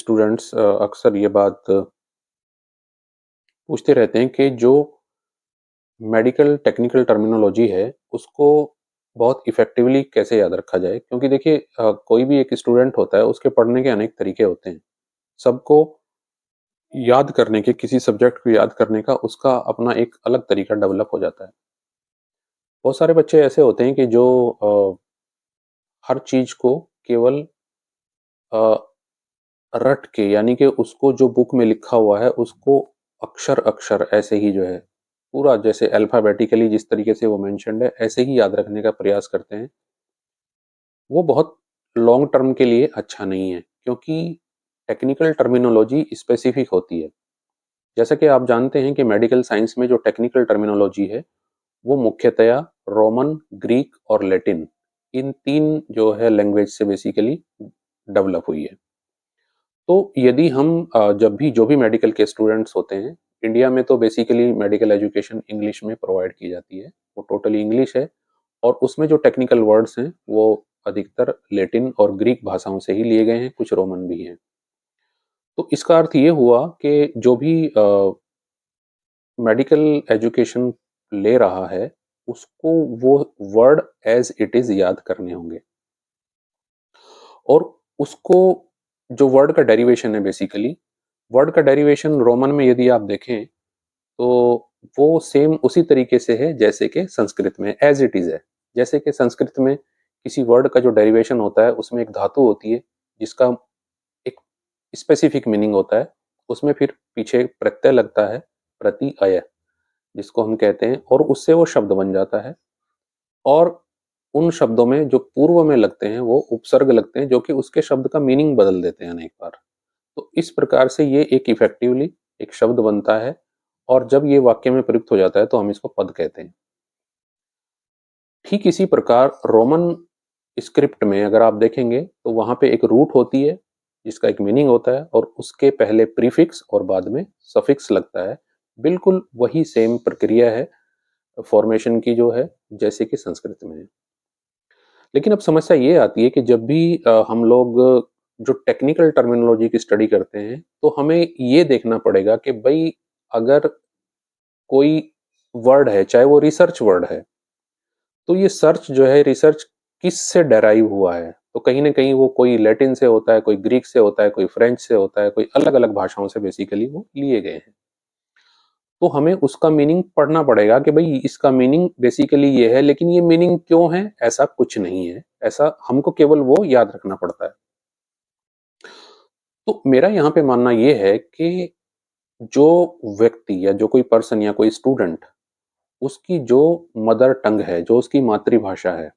Students अक्सर ये बात पूछते रहते हैं कि जो मेडिकल टेक्निकल टर्मिनोलॉजी है उसको बहुत इफ़ेक्टिवली कैसे याद रखा जाए? क्योंकि देखिए कोई भी एक स्टूडेंट होता है उसके पढ़ने के अनेक तरीके होते हैं। सबको याद करने के किसी सब्जेक्ट को याद करने का उसका अपना एक अलग तरीका डेवलप हो जाता है। बहुत सारे बच्चे ऐसे होते हैं कि जो हर चीज़ को केवल अ, रट के यानी कि उसको जो बुक में लिखा हुआ है उसको अक्षर-अक्षर ऐसे ही जो है पूरा जैसे अल्फ़ाबेटिकली जिस तरीके से वो मेंशन्ड है ऐसे ही याद रखने का प्रयास करते हैं। वो बहुत लॉन्ग टर्म के लिए अच्छा नहीं है क्योंकि टेक्निकल टर्मिनोलॉजी स्पेसिफिक होती है। जैसा कि आप जानते हैं कि मेडिकल साइंस में जो टेक्निकल टर्मिनोलॉजी है वो मुख्यतया रोमन, ग्रीक और लैटिन इन 3 जो है लैंग्वेज से बेसिकली डेवलप हुई है। तो यदि हम जब भी जो भी मेडिकल के स्टूडेंट्स होते हैं, इंडिया में तो बेसिकली मेडिकल एजुकेशन इंग्लिश में प्रोवाइड की जाती है। वो टोटली इंग्लिश है और उसमें जो टेक्निकल वर्ड्स हैं, वो अधिकतर लैटिन और ग्रीक भाषाओं से ही लिए गए हैं, कुछ रोमन भी हैं। तो इसका अर्थ ये हुआ कि जो भी मेडिकल एजुकेशन ले रहा है, उसको वो वर्ड एज़ इट इज़ याद करने होंगे और उसको जो वर्ड का डेरिवेशन है बेसिकली, वर्ड का डेरिवेशन रोमन में यदि आप देखें, तो वो सेम उसी तरीके से है जैसे कि संस्कृत में एज़ इट इज़ है। जैसे कि संस्कृत में किसी वर्ड का जो डेरिवेशन होता है, उसमें एक धातु होती है, जिसका एक स्पेसिफिक मीनिंग होता है। उसमें फिर पीछे प्रत्यय लगता है, प्रत्यय जिसको हम कहते हैं और उससे वो शब्द बन जाता है और उन शब्दों में जो पूर्व में लगते हैं, वो उपसर्ग लगते हैं, जो कि उसके शब्द का मीनिंग बदल देते हैं अनेक बार। तो इस प्रकार से ये एक इफ़ेक्टिवली एक शब्द बनता है और जब ये वाक्य में प्रयुक्त हो जाता है, तो हम इसको पद कहते हैं। ठीक इसी प्रकार रोमन स्क्रिप्ट में अगर आप देखेंगे, तो वहाँ पे एक रूट होती है, जिसका एक मीनिंग होता है और उसके पहले प्रीफिक्स और बाद में सफिक्स लगता है। बिल्कुल वही सेम प्रक्रिया है फॉर्मेशन की जो है, जैसे कि संस्कृत में है। लेकिन अब समस्या ये आती है कि जब भी हम लोग जो टेक्निकल टर्मिनोलॉजी की स्टडी करते हैं, तो हमें ये देखना पड़ेगा कि भई अगर कोई वर्ड है, चाहे वो रिसर्च वर्ड है, तो ये सर्च जो है रिसर्च किससे डेराइव हुआ है? तो कहीं न कहीं वो कोई लैटिन से होता है, कोई ग्रीक से होता है, कोई फ्रेंच से होता है, कोई अलग-अलग भाषाओं से बेसिकली वो लिए गए हैं। तो हमें उसका मीनिंग पढ़ना पड़ेगा कि भई इसका मीनिंग बेसिकली ये है, लेकिन ये मीनिंग क्यों है? ऐसा कुछ नहीं है। ऐसा हमको केवल वो याद रखना पड़ता है। तो मेरा यहाँ पे मानना ये है कि जो व्यक्ति या जो कोई पर्सन या कोई स्टूडेंट उसकी जो मदर टंग है, जो उसकी मातृभाषा है,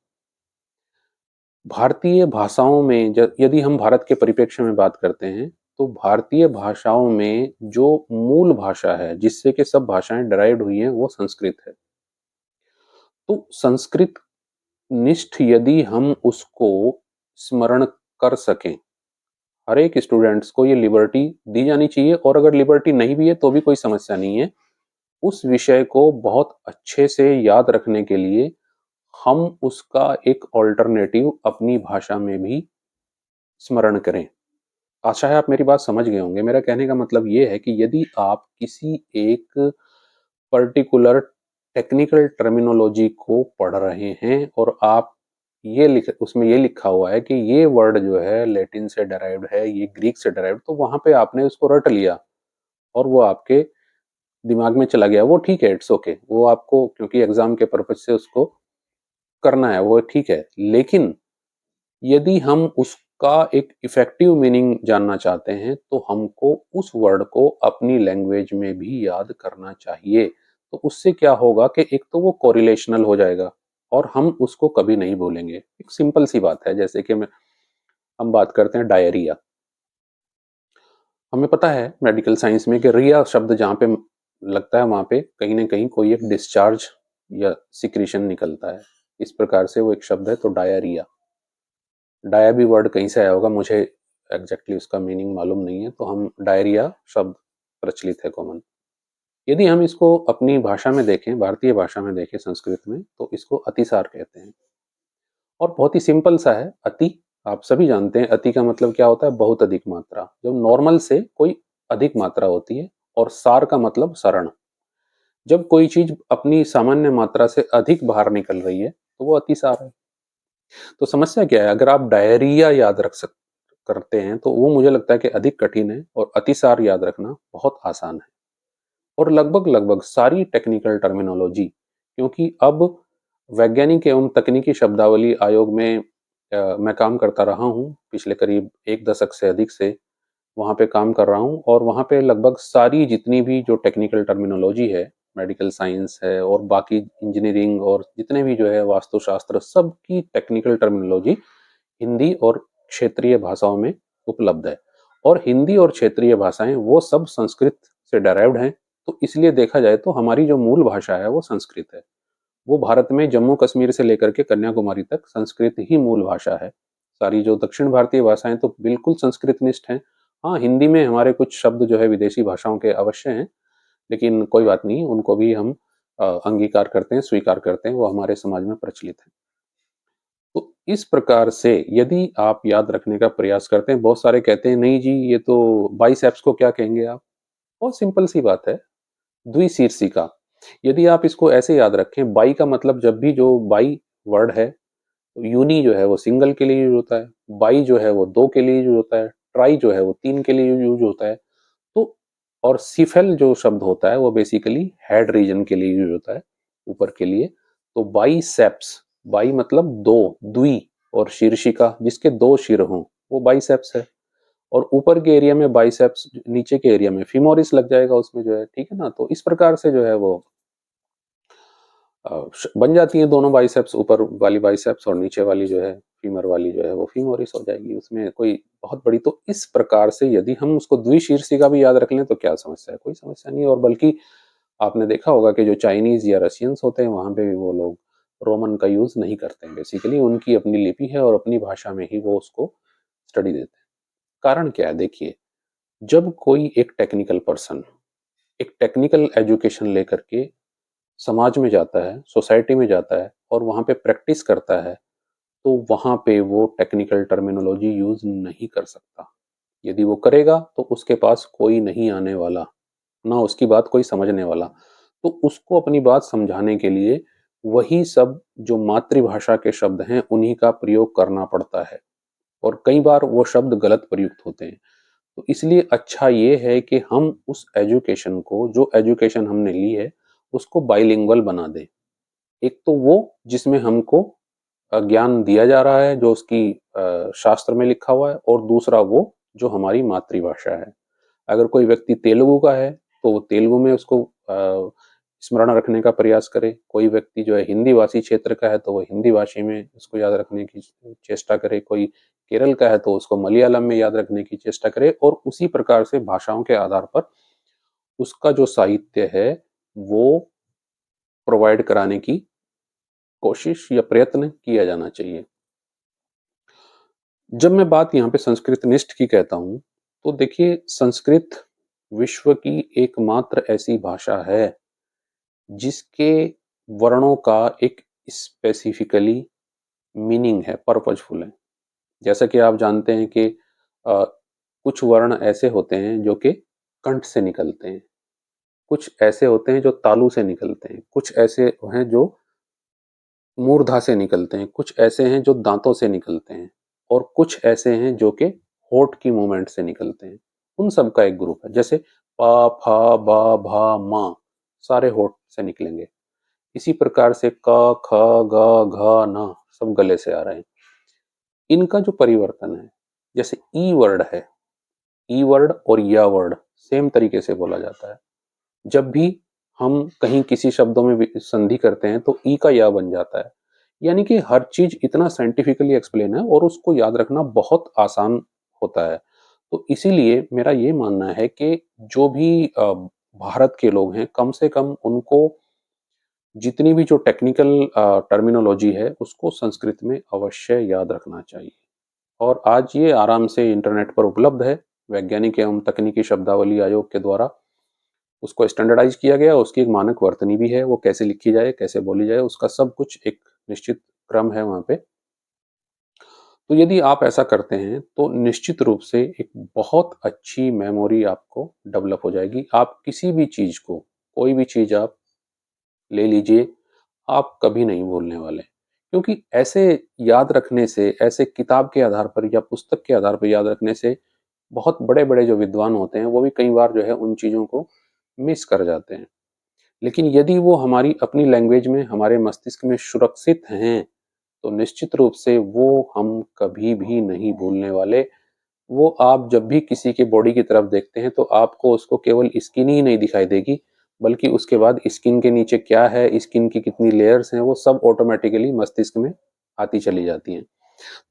भारतीय भाषाओं में यदि हम भारत के परिप्रेक्ष्य में बात करते हैं, तो भारतीय भाषाओं में जो मूल भाषा है, जिससे कि सब भाषाएँ डिराइव्ड हुई हैं, वो संस्कृत है। तो संस्कृत निष्ठ यदि हम उसको स्मरण कर सकें, हर एक स्टूडेंट्स को ये लिबर्टी दी जानी चाहिए और अगर लिबर्टी नहीं भी है, तो भी कोई समस्या नहीं है। उस विषय को बहुत अच्छे से याद रखने के लिए हम उसका एक अल्टरनेटिव अपनी भाषा में भी स्मरण करें। आशा है आप मेरी बात समझ गए होंगे। मेरा कहने का मतलब ये है कि यदि आप किसी एक पर्टिकुलर टेक्निकल टर्मिनोलॉजी को पढ़ रहे हैं और आप ये लिख उसमें ये लिखा हुआ है कि ये वर्ड जो है लैटिन से डिराइव्ड है, ये ग्रीक से डिराइव्ड तो वहाँ पे आपने उसको रट लिया और वो आपके दिमाग में चला गया। वो ठीक है, इट्स ओके। वो आपको क्योंकि एग्ज़ाम के पर्पज़ से उसको करना है, वो ठीक है। लेकिन यदि हम उसका एक इफ़ेक्टिव मीनिंग जानना चाहते हैं, तो हमको उस वर्ड को अपनी लैंग्वेज में भी याद करना चाहिए। तो उससे क्या होगा कि एक तो वो कोरिलेशनल हो जाएगा और हम उसको कभी नहीं भूलेंगे। एक सिंपल सी बात है जैसे कि मैं हम बात करते हैं डायरिया। हमें पता है मेडिकल साइंस में कि रिया शब्द जहाँ पे लगता है वहाँ पे कहीं न कहीं कोई एक डिस्चार्ज या सिक्रीशन निकलता है। इस प्रकार से वो एक शब्द है तो डायरिया। डाया भी वर्ड कहीं से आया होगा, मुझे एग्जैक्टली उसका मीनिंग मालूम नहीं है, तो हम डायरिया शब्द प्रचलित है कॉमन। यदि हम इसको अपनी भाषा में देखें, भारतीय भाषा में देखें संस्कृत में, तो इसको अतिसार कहते हैं और बहुत ही सिंपल सा है, अति आप सभी जानते हैं अति का मतलब क्या होता है? बहुत अधिक मात्रा। जब नॉर्मल से कोई अधिक मात्रा होती है, और सार का मतलब सरण। जब कोई चीज अपनी सामान्य मात्रा से अधिक बाहर निकल रही है तो वो अतिसार है। तो समस्या क्या है? अगर आप डायरिया याद रख सक करते हैं तो वो मुझे लगता है कि अधिक कठिन है, और अतिसार याद रखना बहुत आसान है। और लगभग लगभग सारी टेक्निकल टर्मिनोलॉजी, क्योंकि अब वैज्ञानिक एवं तकनीकी शब्दावली आयोग में मैं काम करता रहा हूँ पिछले करीब 1 दशक से अधिक से वहाँ पे काम कर रहा हूँ, और वहाँ पे लगभग सारी जितनी भी जो टेक्निकल टर्मिनोलॉजी है, मेडिकल साइंस है और बाकी इंजीनियरिंग और जितने भी जो है वास्तुशास्त्र, सबकी टेक्निकल टर्मिनोलॉजी हिंदी और क्षेत्रीय भाषाओं में उपलब्ध है। और हिंदी और क्षेत्रीय भाषाएं वो सब संस्कृत से डाइराइव्ड हैं, तो इसलिए देखा जाए तो हमारी जो मूल भाषा है वो संस्कृत है। वो भारत में जम्मू कश्मीर से लेकर के कन्याकुमारी तक संस्कृत ही मूल भाषा है। सारी जो दक्षिण भारतीय भाषाएं तो बिल्कुल संस्कृतनिष्ठ हैं। हाँ, हिंदी में हमारे कुछ शब्द जो है विदेशी भाषाओं के अवश्य हैं, लेकिन कोई बात नहीं, उनको भी हम अंगीकार करते हैं, स्वीकार करते हैं, वो हमारे समाज में प्रचलित है। तो इस प्रकार से यदि आप याद रखने का प्रयास करते हैं, बहुत सारे कहते हैं नहीं जी ये तो बाइसेप्स को क्या कहेंगे आप? बहुत सिंपल सी बात है, द्विशीर्षिका। यदि आप इसको ऐसे याद रखें, बाई का मतलब जब भी जो बाई वर्ड है, तो यूनी जो है वो सिंगल के लिए यूज होता है, बाई जो है वो दो के लिए यूज होता है, ट्राई जो है वो तीन के लिए यूज होता है। तो और सिफेल जो शब्द होता है वो बेसिकली हेड रीजन के लिए यूज होता है, ऊपर के लिए। तो बाइसेप्स, बाई मतलब दो, द्वि, और शीर्षिका जिसके दो सिर हों वो बाइसेप्स है। और ऊपर के एरिया में बाइसेप्स, नीचे के एरिया में फीमोरिस लग जाएगा उसमें जो है, ठीक है ना? तो इस प्रकार से जो है वो बन जाती हैं दोनों बाइसेप्स, ऊपर वाली बाइसेप्स और नीचे वाली जो है फीमर वाली जो है वो फीमोरिस हो जाएगी, उसमें कोई बहुत बड़ी। तो इस प्रकार से यदि हम उसको द्विशीर्षिका भी याद रख लें तो क्या समस्या है? कोई समस्या नहीं है। और बल्कि आपने देखा होगा कि जो चाइनीज या रशियंस होते हैं वहां पे भी वो लोग रोमन का यूज नहीं करते हैं, बेसिकली उनकी अपनी लिपि है और अपनी भाषा में ही वो उसको स्टडी देते हैं। कारण क्या है? देखिए, जब कोई एक टेक्निकल पर्सन एक टेक्निकल एजुकेशन लेकर के समाज में जाता है, सोसाइटी में जाता है और वहाँ पे प्रैक्टिस करता है, तो वहाँ पे वो टेक्निकल टर्मिनोलॉजी यूज़ नहीं कर सकता। यदि वो करेगा तो उसके पास कोई नहीं आने वाला, ना उसकी बात कोई समझने वाला। तो उसको अपनी बात समझाने के लिए वही सब जो मातृभाषा के शब्द हैं, उन्हीं का प्रयोग करना पड़ता है, और कई बार वो शब्द गलत प्रयुक्त होते हैं। तो इसलिए अच्छा ये है कि हम उस एजुकेशन को, जो एजुकेशन हमने ली है, उसको बाइलिंगुअल बना दें। एक तो वो जिसमें हमको ज्ञान दिया जा रहा है जो उसकी शास्त्र में लिखा हुआ है, और दूसरा वो जो हमारी मातृभाषा है। अगर कोई व्यक्ति तेलुगु का है तो वो तेलुगु में उसको स्मरण रखने का प्रयास करे। कोई व्यक्ति जो है हिंदी भाषी क्षेत्र का है तो वो हिंदी भाषी में उसको याद रखने की चेष्टा करे। कोई केरल का है तो उसको मलयालम में याद रखने की चेष्टा करे, और उसी प्रकार से भाषाओं के आधार पर उसका जो साहित्य है वो प्रोवाइड कराने की कोशिश या प्रयत्न किया जाना चाहिए। जब मैं बात यहाँ पे संस्कृतनिष्ठ की कहता हूँ, तो देखिए संस्कृत विश्व की एकमात्र ऐसी भाषा है जिसके वर्णों का एक स्पेसिफिकली मीनिंग है, पर्पजफुल है। जैसा कि आप जानते हैं कि कुछ वर्ण ऐसे होते हैं जो कि कंठ से निकलते हैं, कुछ ऐसे होते हैं जो तालु से निकलते हैं, कुछ ऐसे हैं जो मूर्धा से निकलते हैं, कुछ ऐसे हैं जो दांतों से निकलते हैं, और कुछ ऐसे हैं जो कि होठ की मूवमेंट से निकलते हैं। उन सब का एक ग्रुप है। जैसे पा, फा, बा, भा, मा, सारे होठ से निकलेंगे। इसी प्रकार से क, ख, ग, घ, न सब गले से आ रहे हैं। इनका जो परिवर्तन है, जैसे ई वर्ड है, ई वर्ड और या वर्ड सेम तरीके से बोला जाता है। जब भी हम कहीं किसी शब्दों में संधि करते हैं तो ई का या बन जाता है। यानी कि हर चीज इतना साइंटिफिकली एक्सप्लेन है और उसको याद रखना बहुत आसान होता है। तो इसीलिए मेरा ये मानना है कि जो भी भारत के लोग हैं, कम से कम उनको जितनी भी जो टेक्निकल टर्मिनोलॉजी है उसको संस्कृत में अवश्य याद रखना चाहिए। और आज ये आराम से इंटरनेट पर उपलब्ध है। वैज्ञानिक एवं तकनीकी शब्दावली आयोग के द्वारा उसको स्टैंडर्डाइज किया गया, उसकी एक मानक वर्तनी भी है, वो कैसे लिखी जाए, कैसे बोली जाए, उसका सब कुछ एक निश्चित क्रम है वहाँ पे। तो यदि आप ऐसा करते हैं तो निश्चित रूप से एक बहुत अच्छी मेमोरी आपको डेवलप हो जाएगी। आप किसी भी चीज़ को, कोई भी चीज़ आप ले लीजिए, आप कभी नहीं भूलने वाले। क्योंकि ऐसे याद रखने से, ऐसे किताब के आधार पर या पुस्तक के आधार पर याद रखने से बहुत बड़े-बड़े जो विद्वान होते हैं, वो भी कई बार जो है उन चीज़ों को मिस कर जाते हैं। लेकिन यदि वो हमारी अपनी लैंग्वेज में, हमारे मस्तिष्क में सुरक्षित हैं, तो निश्चित रूप से वो हम कभी भी नहीं भूलने वाले। वो आप जब भी किसी के बॉडी की तरफ देखते हैं तो आपको उसको केवल स्किन ही नहीं दिखाई देगी, बल्कि उसके बाद स्किन के नीचे क्या है, स्किन की कितनी लेयर्स हैं, वो सब ऑटोमैटिकली मस्तिष्क में आती चली जाती हैं।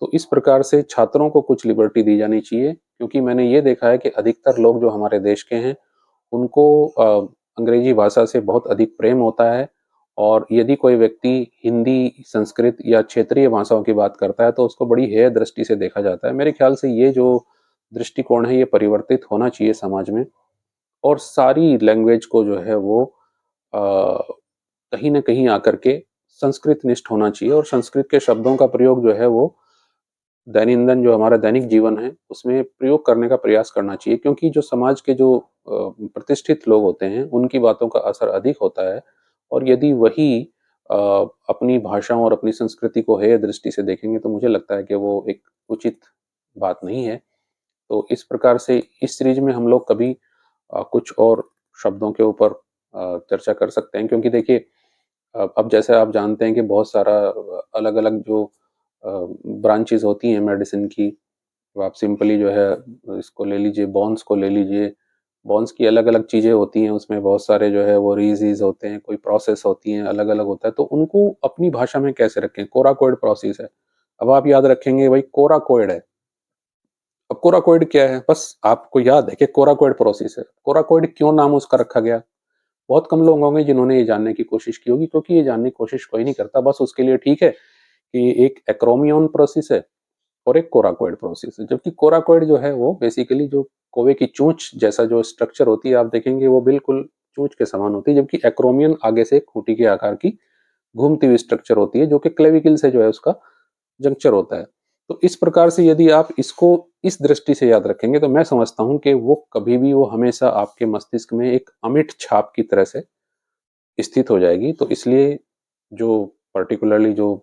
तो इस प्रकार से छात्रों को कुछ लिबर्टी दी जानी चाहिए, क्योंकि मैंने ये देखा है कि अधिकतर लोग जो हमारे देश के हैं, उनको अंग्रेजी भाषा से बहुत अधिक प्रेम होता है, और यदि कोई व्यक्ति हिंदी, संस्कृत या क्षेत्रीय भाषाओं की बात करता है तो उसको बड़ी हेय दृष्टि से देखा जाता है। मेरे ख्याल से ये जो दृष्टिकोण है ये परिवर्तित होना चाहिए समाज में, और सारी लैंग्वेज को जो है वो अ, कहीं न कहीं आकर के संस्कृतनिष्ठ होना चाहिए, और संस्कृत के शब्दों का प्रयोग जो है वो दैनंदिन जो हमारा दैनिक जीवन है, उसमें प्रयोग करने का प्रयास करना चाहिए, क्योंकि जो समाज के जो प्रतिष्ठित लोग होते हैं, उनकी बातों का असर अधिक होता है, और यदि वही अ, अपनी भाषाओं और अपनी संस्कृति को हेय दृष्टि से देखेंगे, तो मुझे लगता है कि वो एक उचित बात नहीं है। तो इस प्रकार से इस सीरीज में हम लोग कभी कुछ और शब्दों के ऊपर चर्चा कर सकते हैं, क्योंकि देखिए अब जैसे आप जानते हैं कि बहुत सारा अलग-अलग जो ब्रांचेज़ होती हैं मेडिसिन की, तो आप सिंपली जो है इसको ले लीजिए, बॉन्स को ले लीजिए। बॉन्स की अलग-अलग चीज़ें होती हैं, उसमें बहुत सारे जो है वो रीज़ीज़ होते हैं, कोई प्रोसेस होती हैं, अलग-अलग होता है, तो उनको अपनी भाषा में कैसे रखें? कोराकोइड प्रोसेस है। अब आप याद रखेंगे भाई कोराकोइड है। अब कोराकोइड क्या है? बस आपको याद है कि कोराकोइड प्रोसेस है। कोराकोइड क्यों नाम उसका रखा गया? बहुत कम लोग होंगे जिन्होंने ये जानने की कोशिश की होगी, क्योंकि ये जानने की कोशिश कोई नहीं करता। बस उसके लिए ठीक है कि एक एक्रोमियन प्रोसेस है और एक कोराकोइड प्रोसेस है। जबकि कोराकोइड जो है वो बेसिकली जो कौवे की चोंच जैसा जो स्ट्रक्चर होती है, आप देखेंगे वो बिल्कुल चोंच के समान होती है, जबकि एक्रोमियन आगे से खूंटी के आकार की घूमती हुई स्ट्रक्चर होती है, जो कि क्लेविकल से जो है उसका जंक्चर होता है। तो इस प्रकार से यदि आप इसको इस दृष्टि से याद रखेंगे, तो मैं समझता हूँ कि वो कभी भी वो हमेशा आपके मस्तिष्क में एक अमिट छाप की तरह से स्थित हो जाएगी। तो इसलिए जो पार्टिकुलरली जो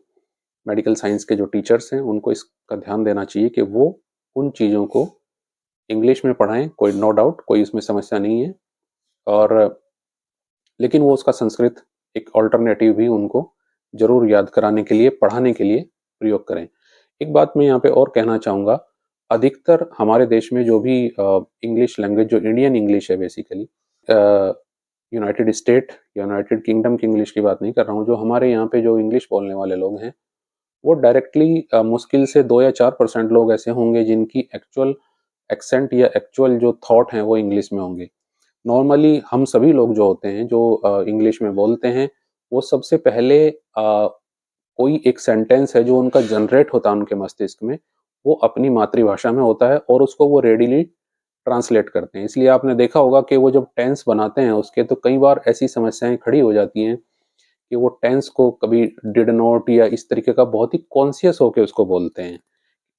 मेडिकल साइंस के जो टीचर्स हैं, उनको इसका ध्यान देना चाहिए कि वो उन चीज़ों को इंग्लिश में पढ़ाएँ, कोई नो डाउट कोई इसमें समस्या नहीं है, और लेकिन वो उसका संस्कृत एक अल्टरनेटिव भी उनको ज़रूर याद कराने के लिए, पढ़ाने के लिए प्रयोग करें। एक बात मैं यहाँ पे और कहना चाहूँगा, अधिकतर हमारे देश में जो भी इंग्लिश लैंग्वेज जो इंडियन इंग्लिश है बेसिकली, अ, यूनाइटेड स्टेट, यूनाइटेड किंगडम की इंग्लिश की बात नहीं कर रहा हूँ, जो हमारे यहाँ पे जो इंग्लिश बोलने वाले लोग हैं, वो डायरेक्टली मुश्किल से 2 या 4% लोग ऐसे होंगे जिनकी एक्चुअल एक्सेंट या एक्चुअल जो थॉट हैं वो इंग्लिश में होंगे। नॉर्मली हम सभी लोग जो होते हैं, जो इंग्लिश में बोलते हैं, वो सबसे पहले कोई एक सेंटेंस है जो उनका जनरेट होता है उनके मस्तिष्क में, वो अपनी मातृभाषा में होता है, और उसको वो रेडिली ट्रांसलेट करते हैं। इसलिए आपने देखा होगा कि वो जब टेंस बनाते हैं उसके, तो कई बार ऐसी समस्याएँ खड़ी हो जाती हैं कि वो टेंस को कभी डिड नॉट या इस तरीके का बहुत ही कॉन्शियस होके उसको बोलते हैं,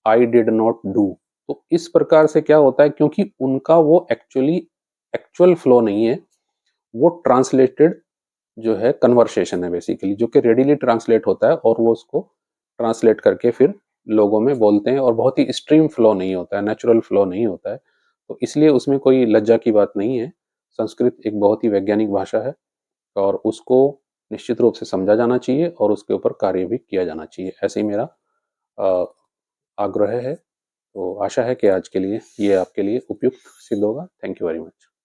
आई डिड नॉट डू। तो इस प्रकार से क्या होता है, क्योंकि उनका वो एक्चुअली एक्चुअल फ्लो नहीं है, वो ट्रांसलेटेड जो है कन्वर्सेशन है बेसिकली, जो कि रेडिली ट्रांसलेट होता है, और वो उसको ट्रांसलेट करके फिर लोगों में बोलते हैं, और बहुत ही स्ट्रीम फ्लो नहीं होता है, नेचुरल फ्लो नहीं होता है। तो इसलिए उसमें कोई लज्जा की बात नहीं है। संस्कृत एक बहुत ही वैज्ञानिक भाषा है, और उसको निश्चित रूप से समझा जाना चाहिए और उसके ऊपर कार्य भी किया जाना चाहिए। ऐसे ही मेरा अ, आग्रह है। तो आशा है कि आज के लिए ये आपके लिए उपयुक्त सिद्ध होगा। Thank you very much.